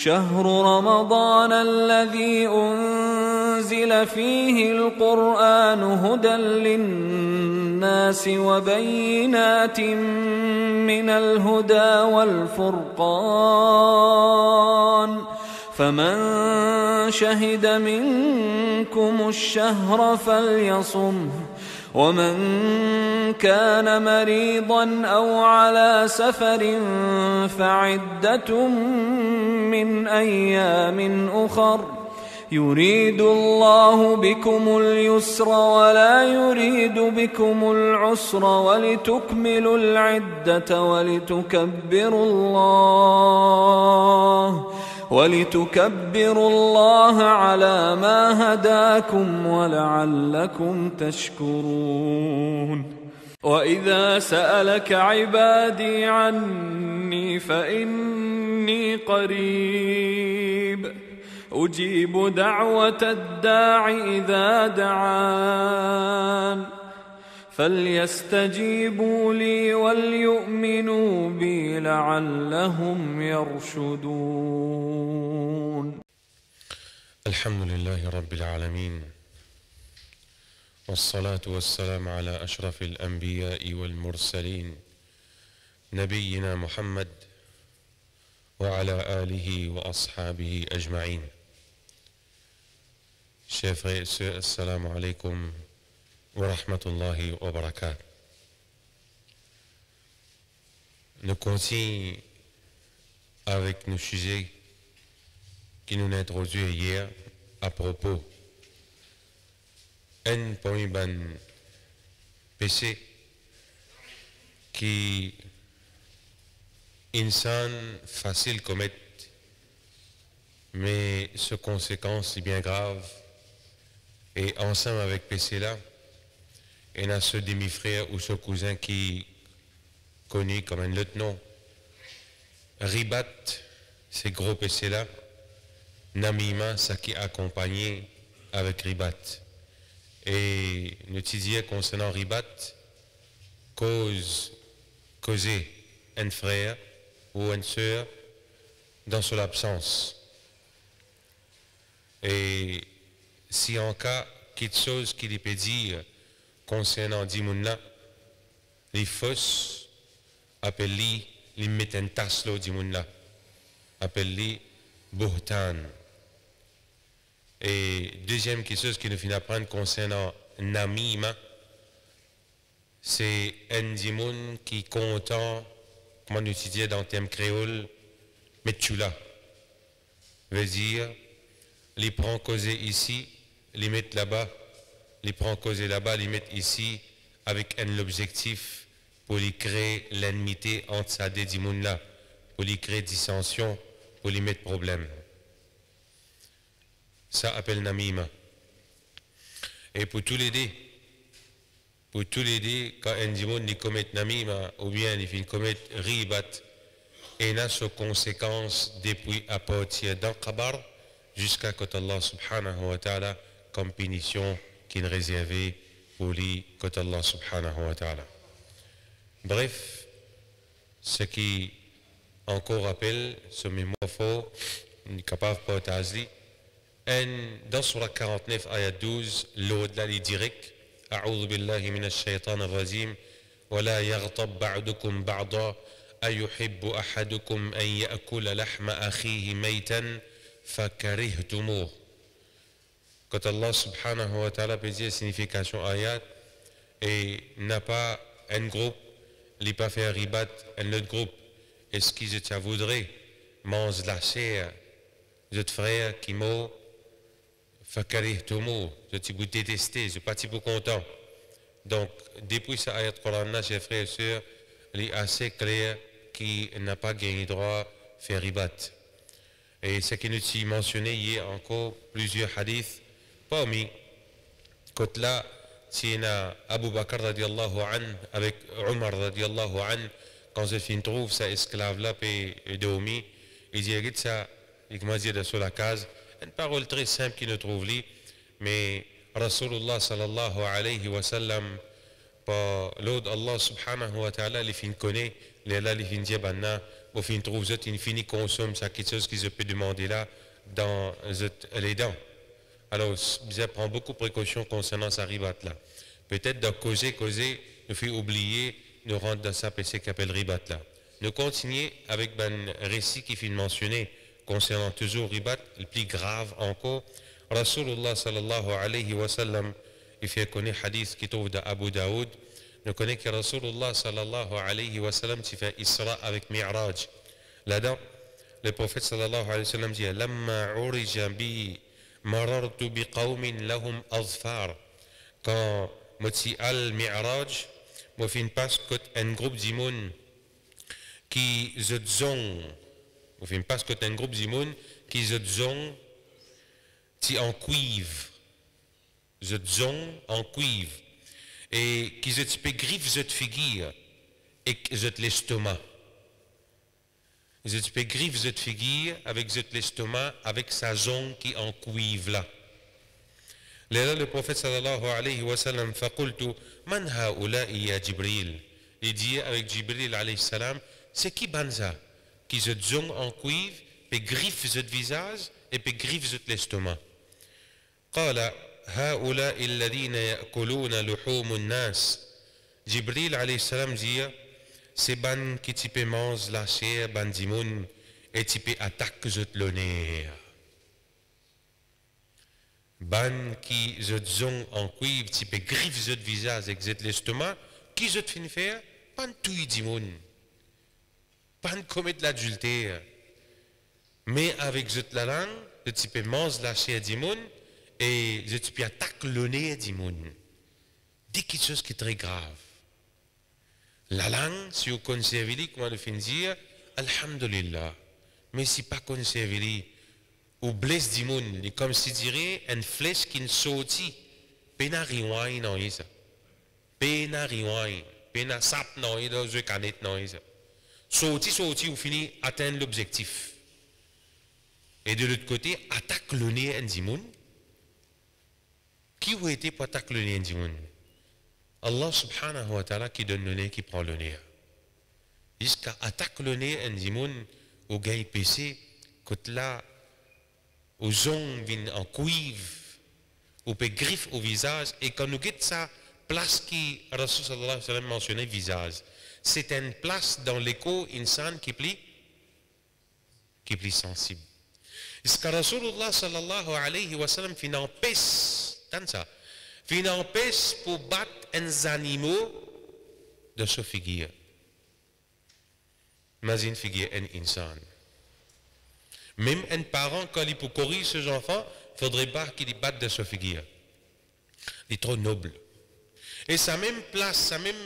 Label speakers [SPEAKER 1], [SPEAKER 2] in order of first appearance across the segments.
[SPEAKER 1] شهر رمضان الذي أنزل فيه القرآن هدى للناس وبينات من الهدى والفرقان فمن شهد منكم الشهر فليصمه ومن كان مريضا أو على سفر فعدة من أيام أخر يريد الله بكم اليسر ولا يريد بكم العسر ولتكملوا العدة ولتكبروا الله على ما هداكم ولعلكم تشكرون وإذا سألك عبادي عني فإني قريب أجيب دعوة الداع إذا دعان فليستجيبوا لي وليؤمنوا بي لعلهم يرشدون.
[SPEAKER 2] الحمد لله رب العالمين والصلاة والسلام على أشرف الأنبياء والمرسلين نبينا محمد وعلى آله وأصحابه أجمعين. Chers frères et sœurs, assalamu alaikum wa rahmatullahi wa barakatuh. Nous continuons avec nos sujets qui nous ont introduits hier à propos un parmi les péchés qui insan facile commettre, mais ce conséquence est bien grave. Et ensemble avec péché là, il y a ce demi-frère ou ce cousin qui connu comme un lieutenant. Ribat, ces gros péchés là, Namima, ça qui est accompagné avec Ribat. Et nous disons concernant Ribat, causer un frère ou une sœur dans son absence. Et si en cas quelque chose qu'il peut dire concernant Dimouna, les fausses appellent les mettent un taslo Dimouna, appellent Bohtan. Et deuxième quelque chose qu'il nous finit apprendre concernant Namima, c'est un Dimoun qui content, comment on utilise dans le terme créole, Metchula. Veut dire, les prend causer ici, les mettre là-bas, les prend causer là-bas, les mettre ici, avec un objectif pour les créer l'ennemité entre ça des dimouns là, pour les créer dissension, pour les mettre problème. Ça appelle Namima. Et pour tous les deux, quand un dimoun les commet Namima, ou bien ils commettent Ribat, et n'a ses conséquences depuis à partir d'un Qabar jusqu'à ce qu'Allah subhanahu wa ta'ala comme punition qu'il réservait pour lui côté Allah subhanahu wa ta'ala. Bref, ce qui encore rappelle ce mémoire fort, capable de partager, dans Surah 49, ayat 12, l'au-delà les direct, أعوذ بالله من الشيطان الرجيم ولا يغضب بعضكم بعضا أيحب أحدكم أن يأكل لحم أخيه ميتا فكرهتموه. Quand Allah subhanahu wa ta'ala peut dire signification ayat et n'a pas un groupe, il n'a pas fait ribat un autre groupe. Est-ce que je voudrais manger la chair de votre frère qui m'a fakarihtumu, je vous détesté, je ne suis pas si content. Donc, depuis cette ayat Coran, chers frères et sœurs, il est assez clair qu'il n'a pas gagné droit à faire ribat. Et ce qui nous a mentionné hier encore plusieurs hadiths. Parmi quand là, si on a Abu Bakr radiallahu an avec Omar radiallahu an, quand je trouve sa esclave là et dormi, il dit regarde ça, il m'a dit sur la case, une parole très simple qu'il nous trouve là, mais Rasulullah sallallahu alayhi wa sallam, par l'autre Allah subhanahu wa ta'ala, il fin connaît, il a fin dit banna, au fin trouve zot infini consomme ça quelque chose qu'ils peut demander là dans les dents. Alors ça prend beaucoup de précautions concernant sa ribat là. Peut-être de causer nous fait oublier nous rendre dans ça PC qui appelle ribat là. Nous continuons avec un récit qui finit mentionné concernant toujours ribat le plus grave encore. Rasulullah sallallahu alayhi wa sallam il fait connaître hadith qui trouve dans Abu Daoud. Nous connaissons que Rasulullah sallallahu alayhi wa sallam qui fait Isra avec Mi'raj. Là-dedans, le prophète sallallahu alayhi wa sallam dit Lamma urija bi marartu bi qawmin lahum azfar. Quand Moti al-Mi'raj, moi fin passe un groupe d'imoun qui se zong. Moi fin passe un groupe d'imoun qui se zong ti en cuivre. Se zong en cuivre. Et qui se peut griffe cette figure et cette l'estomac. Je peux griffe cette figure avec cette l'estomac avec sa zone qui en cuivre là. Là le prophète sallallahu alayhi wa sallam faqultu man haula'i ya Jibril. Il dit avec Jibril alayhi salam c'est qui banza qui se zone en cuivre et griffe cette visage et puis griffe cette l'estomac. قال هؤلاء الذين يأكلون لحوم الناس. Jibril alayhi salam dit c'est ban qui type mange la chair ban dimoun et type attaque zot l'honneur. Ban qui zot zong en cuivre type griffe zot visage avec zot l'estomac qui zot fin faire ban touille dimoun. Ban commettre l'adultère. Mais avec zot la langue le type mange la chair dimoun et je te attaque le nez du monde. Dit quelque chose qui est très grave. La langue, si vous conservez, comment le fin dire, alhamdulillah. Mais si pas conservé, ou blesse du monde, comme si dirait une flèche qui ne sortit. Pena riwain non ça. Pena riwain. Pena sap non dans une canette non ça. Sorti, ou fini atteindre l'objectif. Et de l'autre côté, attaque le nez du monde. Qui a été pour attaquer le nez du monde? Allah subhanahu wa ta'ala qui donne le nez, qui prend le nez. Jusqu'à attaquer le nez du monde, au gars PC, quand là, aux ongles en cuivre, au peu griffe au visage, et quand nous guettons ça, place qui, Rasul sallallahu alayhi wa sallam mentionnait visage, c'est une place dans l'écho insan qui est plus sensible. Jusqu'à Rasulullah sallallahu alayhi wa sallam fin empêche tant ça. Fin empêche pour battre un animaux de ce figure. Imagine figure un insan. Même un parent, quand il peut corriger ses enfants, il ne faudrait pas qu'il batte de ce figure. Il est trop noble. Et sa même place, sa même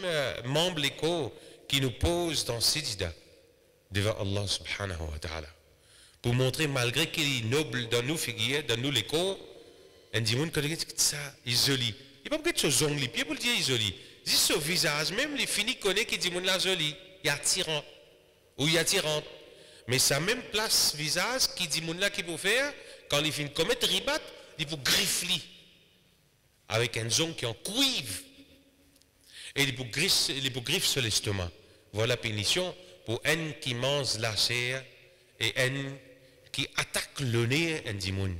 [SPEAKER 2] membre l'écho qui nous pose dans Sijda devant Allah subhanahu wa ta'ala. Pour montrer malgré qu'il est noble dans nos figures, dans nous l'écho, un dimanche quand il dit ça isolé. Il pas quelque chose joli, puis pour le dire isolé. Juste ce visage même les fini connaît qui dit mon la joli, il attirant ou il attirante. Mais sa même place visage qui dit mon là qui peut faire quand il finit commettre ribat, il faut griffler avec un zone qui en cuivre. Et il faut griffe sur l'estomac. Voilà la punition pour un qui mange la chair et un qui attaque le nez un dimanche.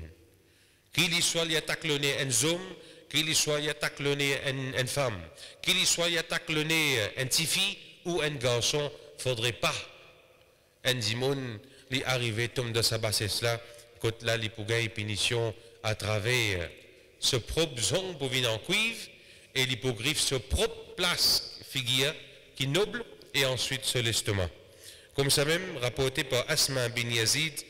[SPEAKER 2] Qu'il soit il attaque le nez un homme, qu'il soit il attaque le nez une femme, qu'il soit il attaque le nez un petit fille ou un garçon, faudrait pas un dimon lui arriver tombe de sa bassesse là, quand là il pourrait une punition à travers ce propre zone pour venir en cuivre et l'hypogriffe ce propre place figure qui noble et ensuite sur l'estomac. Comme ça même rapporté par Asma bin Yazid.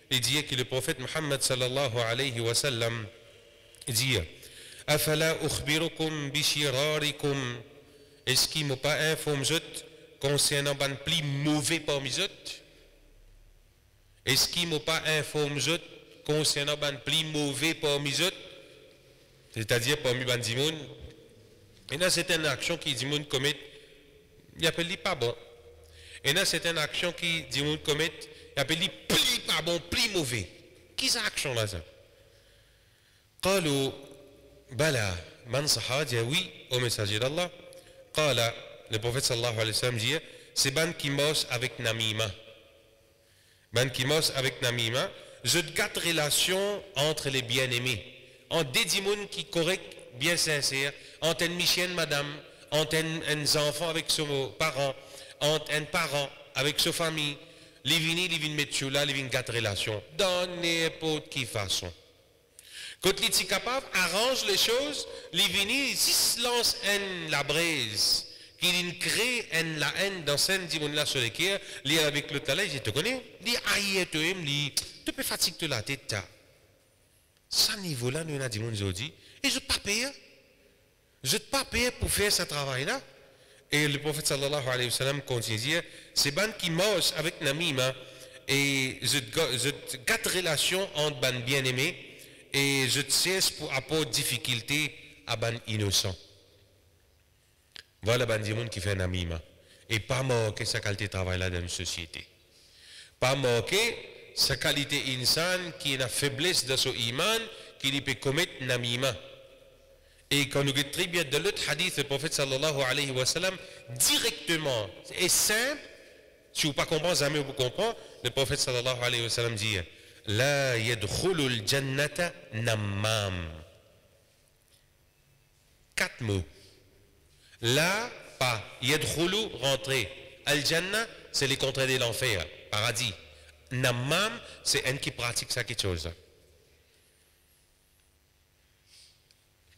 [SPEAKER 2] Il dit que le prophète Muhammad sallallahu alayhi wa sallam dit Afala ukhbirukum bishirarikum. Est-ce qu'il m'a pas informé concernant les plus mauvais parmi eux? Est-ce qu'il m'a pas informé concernant les plus mauvais parmi eux? C'est-à-dire parmi les dimoun. Et là, c'est une action qui dimoun commet, il appelle pas bon. Et là, c'est une action qui dimoun commet, il appelle plus pas bon, plus mauvais. Qui c'est action là ça? قالوا بلى من صحا dit oui au messager d'Allah. قال le prophète sallallahu alayhi wa sallam dit c'est ban qui mange avec namima. ban qui mos avec namima, je gâte relation entre les bien-aimés, entre des dimoun qui correct, bien sincère, entre un michien madame, entre un enfant avec son parent, entre un parent avec sa famille, les vins mettre là, les vins gâte relation, dans n'importe quelle façon. Quand il est capable, arrange les choses, les vins, s'il se lance la braise, qu'il crée la haine dans cette dimoun là sur lesquels, lui avec le talent, je te connais, lui aïe, tu peux fatiguer la tête. Ça niveau là, nous avons dit, aujourd'hui, et je ne pas payer. Je ne pas payer pour faire ce travail-là. Et le prophète sallallahu alayhi wa sallam continue de dire, c'est ban qui mange avec namima, et je gâte relation entre ban bien-aimé, et je cesse pour apporter difficulté à ban innocent. Voilà ban dimoun qui fait namima. Et pas manquer sa qualité de travail là dans une société. Pas manquer sa qualité insan qui est la faiblesse de son iman, qu'il peut commettre namima. Et quand nous regardons très bien de l'autre hadith, le prophète sallallahu alayhi wa sallam, directement et simple, si vous ne comprenez pas, jamais vous comprenez, le prophète sallallahu alayhi wa sallam dit La yadkhulul jannata nammam. 4 mots. La, pas. Yadkhulu, rentrer. Al-jannah, c'est les contraires de l'enfer, paradis. Nammam, c'est un qui pratique ça quelque chose.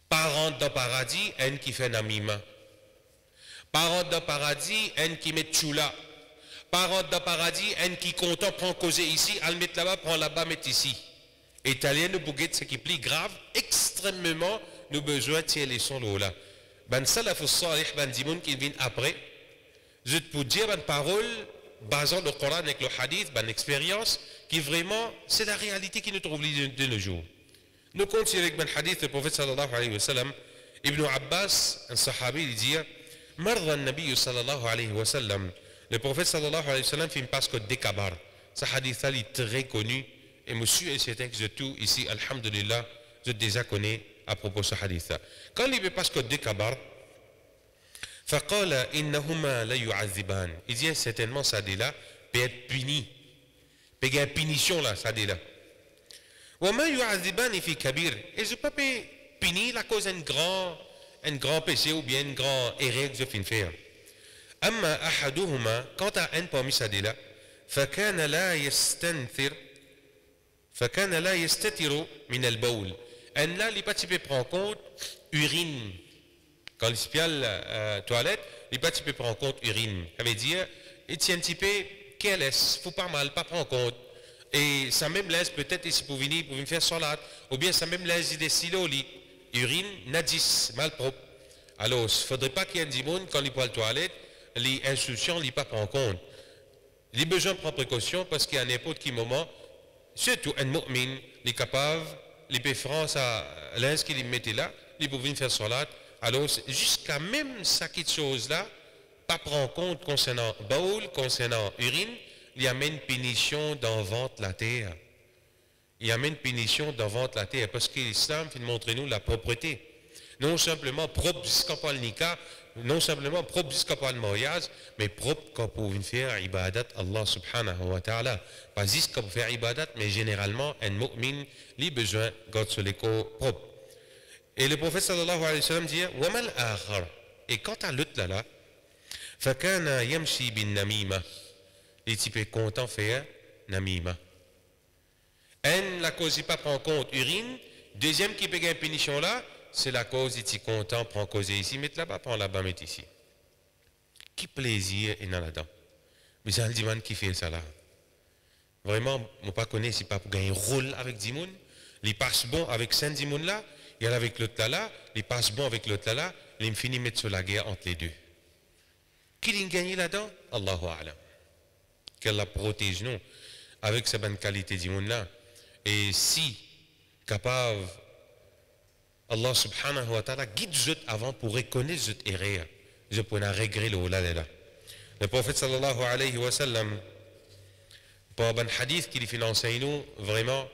[SPEAKER 2] Parent dans paradis, un qui fait namima. Parent dans paradis, un qui met choula. Parent dans paradis, un qui content prend causer ici, al met là-bas, prend là-bas, met ici. Italien, nous bouguette, ce qui est plus grave, extrêmement, nous besoin de tirer les sons là. Ben salaf salih, ben dimoun qui vient après. Je peux dire ben parole, basant le Coran avec le hadith, ben expérience, qui vraiment, c'est la réalité qui nous trouve de nos jours. Nous continuons avec le hadith du prophète sallallahu alayhi wa sallam. Ibn Abbas, un sahabi, il dit Marra al-Nabi sallallahu alayhi wa sallam. Le prophète sallallahu alayhi wa sallam fait une passe côte d'Ekabar. Ce hadith est très connu. Et monsieur et certain que je tout ici, alhamdulillah, je déjà connais à propos de ce hadith. Quand il fait passe côte d'Ekabar, فقال إنهما لا يعذبان. Il dit certainement ça là peut être puni. Peut y avoir une punition là, ça là. وما يعذبان في كبير. Et je peux pas punir la cause un grand péché ou bien un grand erreur que je viens de faire. أما أحدهما quant à un parmi ça là, فكان لا يستتر من البول. Un là, il pas type prend compte urine. Quand il spiale toilette, il pas type prend compte urine. Ça veut dire, il tient un petit peu careless, faut pas mal, pas prendre compte. Et ça même laisse peut-être ici pour venir faire salade, ou bien ça même laisse des silos, urine, nadis, mal propre. Alors, il ne faudrait pas qu'il y ait un dimoun, quand il prend la toilette, les instructions, il ne pas prendre compte. Il a besoin de prendre précaution parce qu'à n'importe quel moment, surtout un mu'min, il est capable, il peut faire à l'instant qu'il mettait là, il peut venir faire salade. Alors, jusqu'à même ça, quelque chose-là, pas prendre compte concernant baoul, concernant urine, il y a même une punition dans ventre la terre. Il y a même une punition dans ventre la terre parce que l'islam fait montrer nous la propreté. Non simplement propre jusqu'à pas le nikah, non simplement propre jusqu'à pas le mariage, mais propre quand pour faire ibadat Allah subhanahu wa ta'ala. Pas jusqu'à pour faire ibadat, mais généralement, un mu'min, il a besoin de se les propre. Et le prophète sallallahu alayhi wa sallam dit وَمَا الْآخَرِ. Et quant à l'autre là, فَكَانَ يَمْشِي بِالنَّمِيمَةِ. Les types content faire namima. Un, la cause, il pas prend compte urine. Deuxième qui peut gagner une punition là, c'est la cause, il est content, prend cause ici, met là-bas, prend là-bas, met ici. Qui plaisir est dans là-dedans. Mais c'est un diman qui fait ça là. Vraiment, je ne connais pas si pas pour gagner un rôle avec Dimoun. Il passe bon avec 5 Dimoun là, il y a avec l'autre là, il passe bon avec l'autre là, il finit mettre sur la guerre entre les deux. Qui l'a gagné là-dedans? Allahu A'lam. Qu'elle la protège nous avec sa bonne qualité d'immun là. Et si capable, Allah subhanahu wa ta'ala guide vous avant pour reconnaître cette erreur, je peux en regretter le là. Le prophète sallallahu alayhi wa sallam, pour un hadith qui lui enseigne nous, vraiment,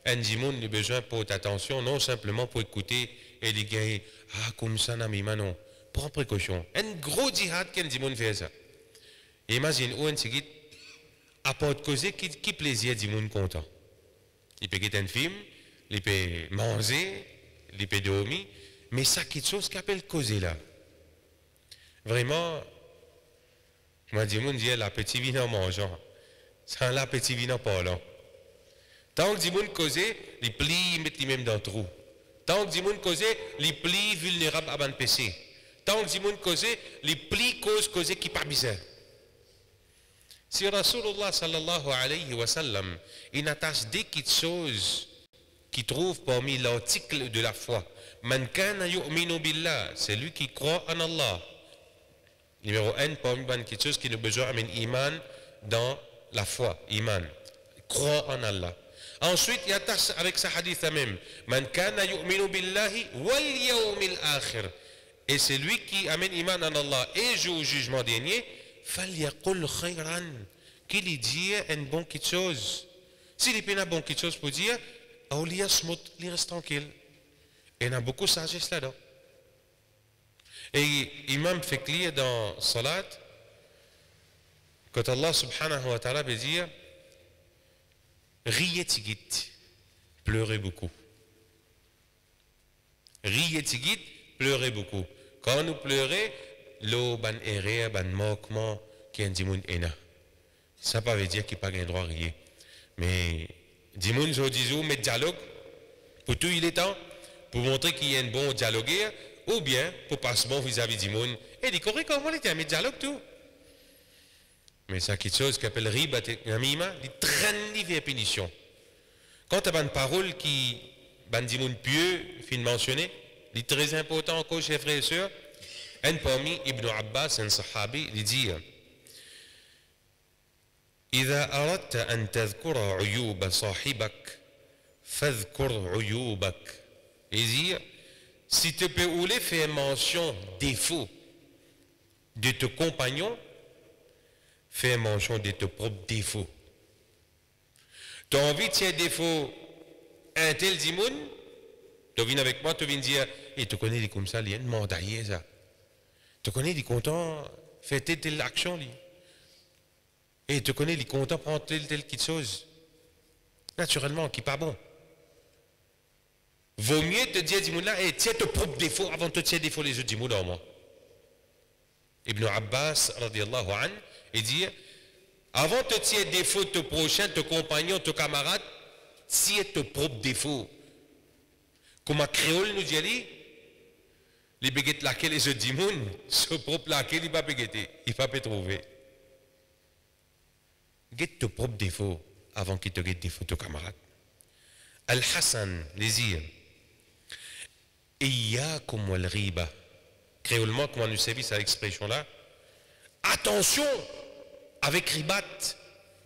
[SPEAKER 2] un dimoun a besoin pour attention, non simplement pour écouter et lui gagner, ah comme ça, nami, non, prends précaution. Un gros djihad qu'un dimoun fait ça. Imagine où un tigit, apporte causer qui plaisir du monde content. Il peut quitter un film, il peut manger, il peut dormir, mais ça quelque chose qui appelle causer là. Vraiment, moi dis monde dit l'appétit vient en mangeant, sans l'appétit vient en parlant. Tant que du monde causer, il plie, il met lui-même dans le trou. Tant que du monde causer, il plie vulnérable à ban péché. Tant que du monde causer, il plie causer qui pas bizarre. Si Rasulullah sallallahu alayhi wa sallam, il attache des petites choses qui trouvent parmi l'article de la foi. Man kana yu'minu billah, c'est lui qui croit en Allah. Numéro 1, parmi les petites choses qui nous besoin d'amener iman dans la foi, iman. Croit en Allah. Ensuite, il attache avec sa hadith même. Man kana yu'minu billahi wal yawmil akhir. Et c'est lui qui amène iman en Allah et joue au jugement dernier. فَلْيَقُلْ خَيْرًا qu'il y dit une bonne petite chose. S'il y a une bonne petite chose pour dire, il reste tranquille. Et il y a beaucoup de sagesse là-dedans. Et l'imam fait clair dans Salat, quand Allah subhanahu wa ta'ala veut dire, riez tigit, pleurez beaucoup. Riez tigit, pleurez beaucoup. Quand nous pleurons, l'eau, ban erreur, ban moquement, qui est un dimoun ena. Ça ne veut dire qu'il n'y a pas de droit à rien. Mais, dimoun, je dis, mais dialogue, pour tout il est temps, pour montrer qu'il y a un bon dialogue, ou bien, pour passer bon vis-à-vis du monde, et dit, comment il était un dialogue tout. Mais c'est quelque chose qu'on appelle riba, namima, il traîne les punitions. Quand tu as une parole qui, ban dimoun pieux, fin mentionné, il est très important encore, chers frères et sœurs. Un parmi Ibn Abbas, un sahabi, il dit إذا أردت أن تذكر عيوب صاحبك فاذكر عيوبك. Il dit si tu peux voulez faire mention défauts de tes compagnons, fais mention de tes propres défauts. Tu as envie de faire défaut un tel dimoun, tu viens avec moi, tu viens dire et tu connais les comme ça, il y a une mandaille ça. Tu connais les contents, faire telle action li. Et tu connais les contents, prendre telle petite chose. Naturellement, qui n'est pas bon. Vaut mieux te dire du monde là, et tiens tes propres défauts avant de te tirer défauts les autres du monde en moi. Ibn Abbas, radiallahu an, il dit, avant de te tirer défauts de tes prochains, tes compagnons, tes camarades, tiens tes propres défauts. Comme un créole nous dit, les baguettes laquelle les autres du monde, ce propre laquelle il va baguetter, il va pas trouver. Guette tes propres défauts avant qu'il te guette défauts de tes camarades. Al-Hassan, les dire, Iyyakum wal riba. Créolement, comment nous service à l'expression là? Attention avec ribat.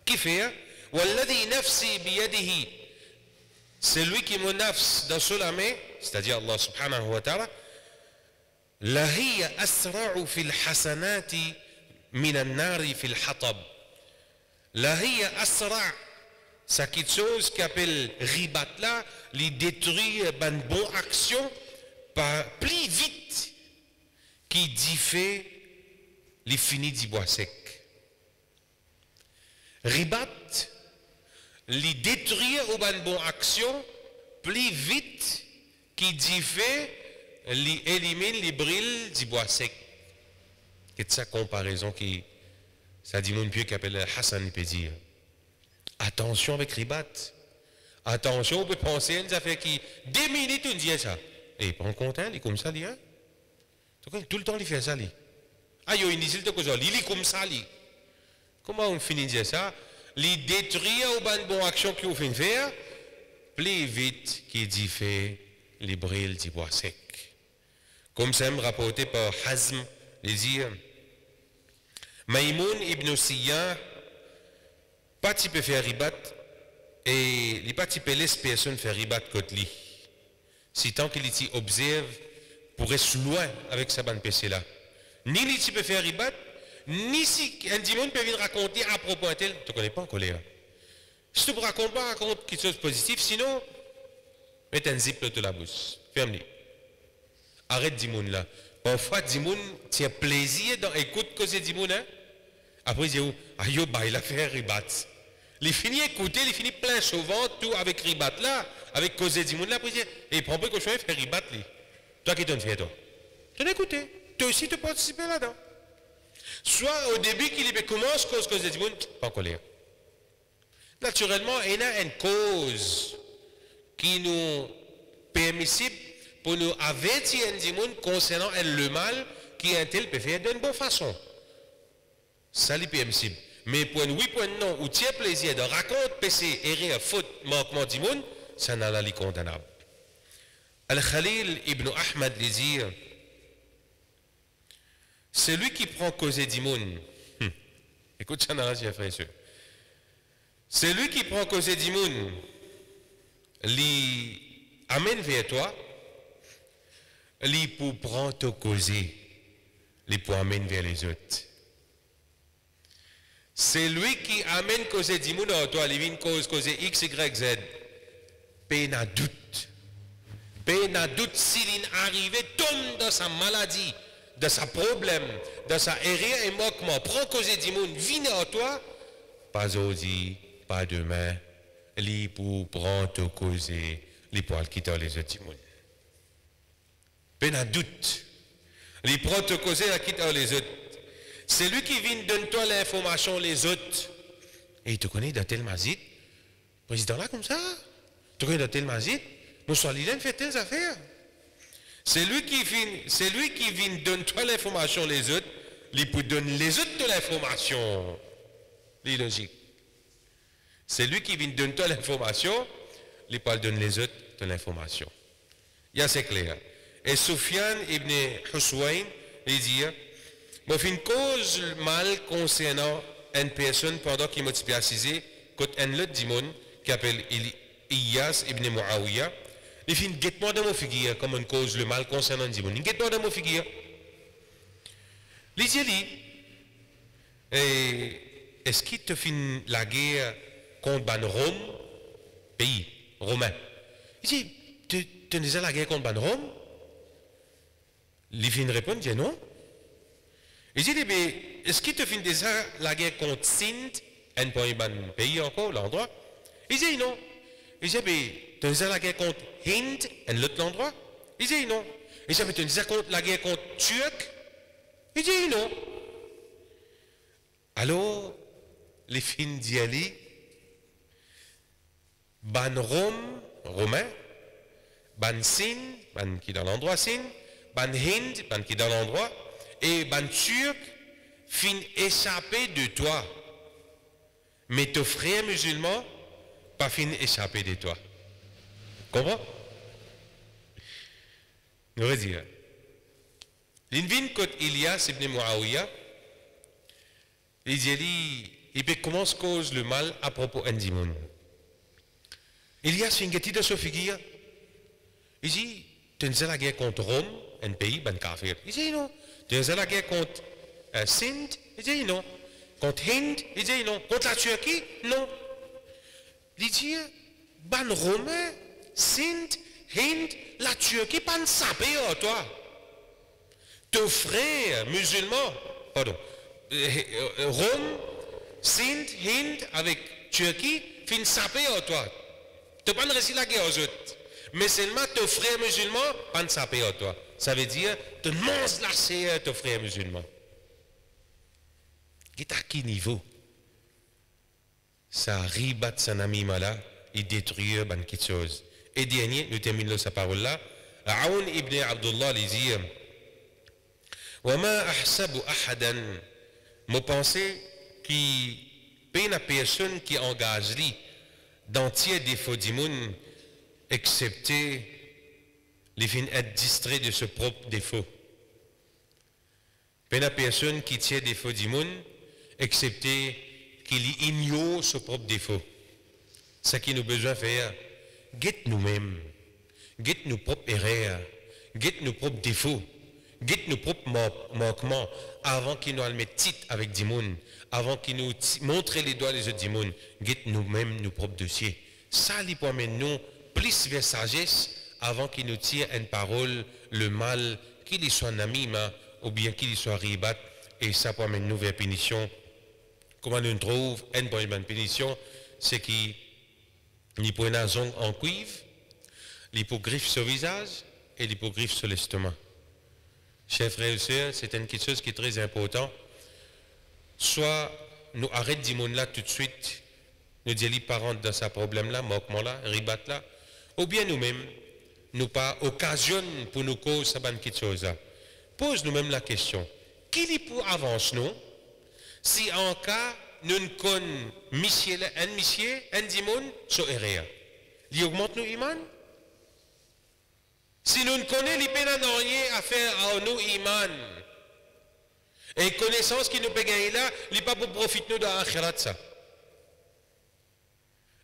[SPEAKER 2] Qui fait? Walladhi nafsi biyadihi. C'est lui qui me nafs dans sa main, c'est-à-dire Allah subhanahu wa ta'ala. La hiya asra'u fil hasanati min an-nari fil hatab. La hiya asra', c'est quelque chose qui appelle ribat là, les détruit une bonne action par plus vite qui diffère les finis du bois sec. Ribat, les détruire une bonne action plus vite qui diffère les élimine les brilles du bois sec. C'est sa comparaison qui ça dit mon pied qui appelle Hassan il peut dire attention avec ribat, attention on peut penser à une affaire qui 2 minutes on dit ça et pas content il est comme ça lui hein tout le temps il fait ça lui ah yo il dit que il est comme ça lui comment on finit de dire ça il détruit ou une bonne action qu'il fait faire plus vite qu'il dit fait les brilles du bois sec comme ça me rapporté par Hazm les dire Maïmoun ibn Siyah, pas type faire ribat, et il pas type laisse personne faire ribat contre lui. Si tant qu'il y observe, pour rester loin avec sa bande PC là. Ni lui type faire ribat, ni si un dimon peut venir raconter à propos de tel, tu connais pas en colère. Si tu ne racontes pas, raconte quelque chose de positif, sinon, mets un zip de la bouche. Ferme-le. Arrête dimon là. Parfois, Dimoun, tu as plaisir dans écoute que c'est Dimoun, hein? Après, il dit, aïe, bah, il a fait ribat. Il finit écouter, il finit plein souvent, tout avec ribat là, avec causer du monde là, après, il dit, et prends pas que je fais ribat, lui. Toi qui t'en fais, toi. Tu as écouté. Toi aussi, tu participes là-dedans. Soit au début, qu'il commence, cause du monde, pas en colère. Naturellement, il y a une cause qui nous permissible pour nous avertir du monde concernant le mal qui un tel peut faire d'une bonne façon. Ça, c'est permissible. Mais pour oui, pour non, ou tiers plaisir de raconter, péché, erreur, faute, manquement du monde, ça n'a pas condamnable. Al-Khalil ibn Ahmad les dit, celui qui prend cause du monde, écoute ça, n'a frère et soeur. Celui qui prend cause du monde, lui amène vers toi, lui pour prendre ton causer, lui pour amener vers les autres. C'est lui qui amène cause du monde à toi, lui vient cause X, Y, Z. Peine à doute. Peine à doute s'il est arrivé, tombe dans sa maladie, dans sa problème, dans sa erreur et moquement. Prends cause du monde, viens à toi, pas aujourd'hui, pas demain, lui pour prendre ton causer, lui pour quitter les autres du monde. Peine à doute. Lui prend ton causer, à quitter les autres. C'est lui qui vient donner toi l'information les autres. Et il te connaît dans tel mazit. Président là comme ça. Tu connais dans tel mazit. Nous sommes l'île fait telles affaires. C'est lui qui vient donner toi l'information les autres. Il peut donner les autres de l'information. C'est logique. C'est lui qui vient donner toi l'information. Il peut donner les autres de l'information. Il y a c'est clair. Et Soufiane ibn Huswayn, il dit, moi, une cause mal concernant une personne pendant qu'il m'a assisé, quand un autre dimon qui appelle Iyas ibn Muawiyah, il fait une guettement dans mon figure comme une cause le mal concernant un dimon. Une guettement dans mon figure. Il dit, est-ce qu'il te fait la guerre contre Rome, pays romain? Il dit, tu disais la guerre contre Rome? Il fait une réponse, il dit non. Il dit, est-ce qu'il te fait déjà la guerre contre Sindh, un pays encore, l'endroit? Il dit non. Il dit, tu as déjà la guerre contre Hind, un autre endroit? Il dit non. Il dit, tu as déjà la guerre contre Turc? Il dit non. Alors, les fins d'Yali, ban Rome, romain, ban Sindh, ban qui dans l'endroit Sindh, ban Hind, ban qui dans l'endroit, et ban Turc fin échapper de toi. Mais tes frères musulmans, pas fin échapper de toi. Comprends? On va dire. L'invin côté Ilias ibn Muawiyah, il dit, il commence cause le mal à propos d'Indimon. Ilias fait une gâtille de sa figure. Il dit, tu as la guerre contre Rome, un pays, ben kafir. Il dit non. Tu as la guerre contre Sindh, il dit non. Contre Hind, il dit non. Contre la Turquie, non. Il dit, ban Romain, Sindh, Hind, la Turquie, pas ne sapé à toi. Tes frères musulmans, pardon, Rome, Sindh, Hind, avec Turquie, fin sapé à toi. Tu pas réussi la guerre aux autres. Mais seulement tes frères musulmans, pas ne sapé à toi. Ça veut dire, tu manges la serre tes frères musulmans. À quel niveau? Ça ribat son ami là, il détruit quelque chose. Et dernier, nous terminons sa parole là. Aoun ibn Abdullah les dit, وَمَا أَحْسَبُ أَحَدًا, moi pensée qui paye la personne qui engage lui d'entier défaut du monde, excepté les fins être distrait de ce propre défaut. Paye la personne qui tient défaut du monde, excepté qu'il ignore ce propre défaut. Ce qui nous besoin de faire, guette nous-mêmes, guette nos propres erreurs, guette nos propres défauts, guette nos propres manquements, avant qu'il nous mette titre avec du monde, avant qu'il nous montre les doigts les autres du monde, guette nous-mêmes nos propres dossiers. Ça lui permet nous plus vers sagesse, avant qu'il nous tire une parole, le mal, qu'il y soit namima, ou bien qu'il y soit ribat, et ça permet nous vers punition. Comment nous trouve une bonne punition, c'est qu'il y a une zone en cuivre, l'hypogriffe sur le visage et l'hypogriffe sur l'estomac. Chers frères et sœurs, c'est une chose qui est très importante. Soit nous arrêtons du monde là tout de suite, nous disons les parents dans ce problème-là, moquement là, ribat là, ou bien nous-mêmes, nous pas occasionnons pour nous causer cette chose-là. Pose nous-mêmes la question, qui est pour avancer nous, si en cas nous ne connaissons un dimon sur rien, il augmente nos iman. Si nous ne connaissons pas rien à faire à nos iman, et connaissance qui nous peut gagner là, il n'est pas pour profiter nous de l'akhirat ça.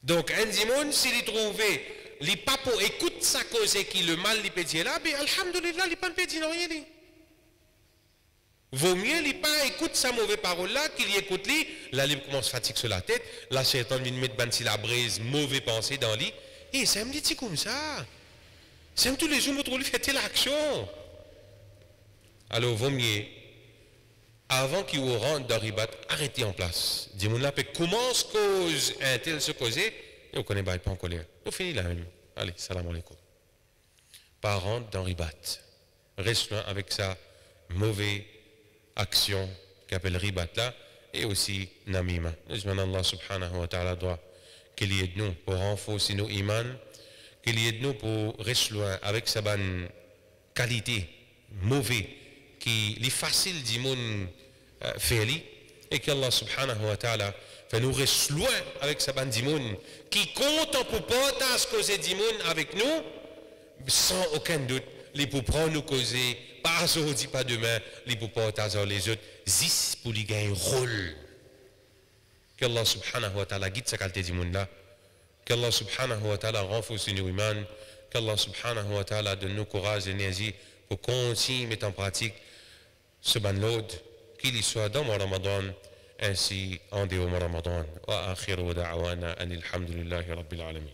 [SPEAKER 2] Donc un dimon, s'il est trouvé, il n'est pas pour écouter sa cause et qui le mal il peut dire là, mais alhamdoulilah, il n'est pas dire rien. Vaut mieux il pas écoute sa mauvaise parole là qu'il y écoute lui, là il commence à fatiguer sur la tête, là Shaitan vient mettre bansi la braise, mauvais pensée dans lui, et ça me dit comme ça. C'est tous les jours nous trouve fait l'action. Alors vaut mieux avant qu'il vous rentre dans ribat, arrêtez en place. Dis-moi là commence cause un tel se causer, et on connaît pas en colère. On finit là même. Allez, salam alaikum. Pas rentre dans ribat. Reste loin avec sa mauvaise action qu'appelle ribat là et aussi namima. Nous demandons Allah subhanahu wa ta'ala doit qu'il y ait de nous pour renforcer nos iman, qu'il y ait de nous pour rester loin avec sa bonne qualité mauvaise qui est facile du monde faire et qu'Allah subhanahu wa ta'ala fait nous rester loin avec sa bonne du monde qui compte pour partager causer du monde avec nous sans aucun doute les pour prendre nous causer pas aujourd'hui, pas demain, les pour partager les autres, zis pour lui gagner un rôle. Qu'Allah subhanahu wa ta'ala guide sa qualité du monde là. Qu'Allah subhanahu wa ta'ala renforce nos iman. Qu'Allah subhanahu wa ta'ala donne nous courage et énergie pour continuer à mettre en pratique ce ban l'aude, qu'il y soit dans le Ramadan ainsi en dehors du Ramadan. Wa akhiru da'wana anil hamdulillahi rabbil alamin.